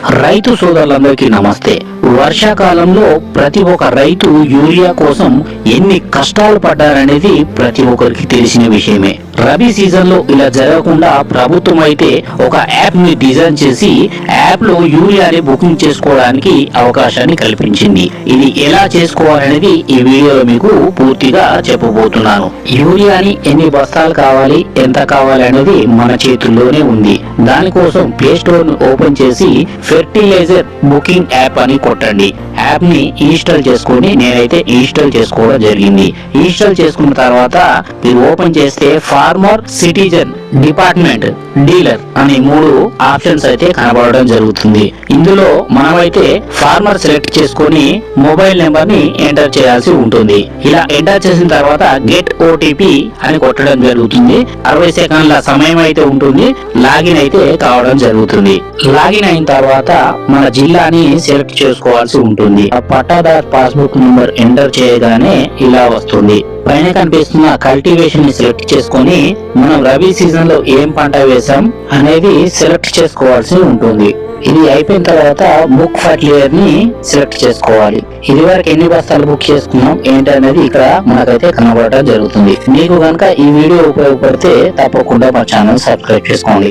రైతు సోదరులందరికీ నమస్తే. వర్షాకాలంలో ప్రతి ఒక్క రైతు యూరియా కోసం ఎన్ని కష్టాలు పడ్డారనేది ప్రతి ఒక్కరికి తెలిసిన విషయమే. రబీ సీజన్ లో ఇలా జరగకుండా ప్రభుత్వం అయితే ఒక యాప్ ని డిజైన్ చేసి యాప్ లో యూరియాని బుకింగ్ చేసుకోవడానికి అవకాశాన్ని కల్పించింది. ఇది ఎలా చేసుకోవాలనేది ఈ వీడియోలో మీకు పూర్తిగా చెప్పబోతున్నాను. యూరియాని ఎన్ని బస్తాలు కావాలి, ఎంత కావాలి అనేది మన చేతుల్లోనే ఉంది. దానికోసం ప్లే స్టోర్ ను ఓపెన్ చేసి ఫెర్టిలైజర్ బుకింగ్ యాప్ అని కొట్టండి. యాప్ ని ఇన్స్టాల్ చేసుకుని నేనైతే ఇన్స్టాల్ చేసుకోవడం జరిగింది. ఇన్స్టాల్ చేసుకున్న తర్వాత మీరు ఓపెన్ చేస్తే ఫార్మర్, సిటిజన్, డిపార్ట్మెంట్, డీలర్ అనే 3 ఆప్షన్స్ అయితే కనబడడం జరుగుతుంది. ఇందులో మనమైతే ఫార్మర్ సెలెక్ట్ చేసుకొని మొబైల్ నెంబర్ ని ఎంటర్ చేయాల్సి ఉంటుంది. ఇలా ఎంటర్ చేసిన తర్వాత గెట్ ఓటీపీ అని కొట్టడం జరుగుతుంది. 60 సెకండ్ల సమయం అయితే ఉంటుంది. లాగిన్ అయితే కావడం జరుగుతుంది. లాగిన్ అయిన తర్వాత మన జిల్లాని సెలెక్ట్ చేసుకోవాల్సి ఉంటుంది. ఆ పట్టాదార్ పాస్బుక్ నెంబర్ ఎంటర్ చేయగానే ఇలా వస్తుంది. పైన కనిపిస్తున్న కల్టివేషన్ ని సెలెక్ట్ చేసుకొని మనం రబీ సీజన్ లో ఏం పంట వేసాం అనేది సెలెక్ట్ చేసుకోవాల్సి ఉంటుంది. ఇది అయిపోయిన తర్వాత బుక్ ఫర్టిలైజర్ ని సెలెక్ట్ చేసుకోవాలి. ఇది వరకు ఎన్ని బస్తాలు బుక్ చేసుకున్నాం ఏంటి అనేది ఇక్కడ మనకైతే కనబడటం జరుగుతుంది. మీకు కనుక ఈ వీడియో ఉపయోగపడితే తప్పకుండా మా ఛానల్ సబ్స్క్రైబ్ చేసుకోండి.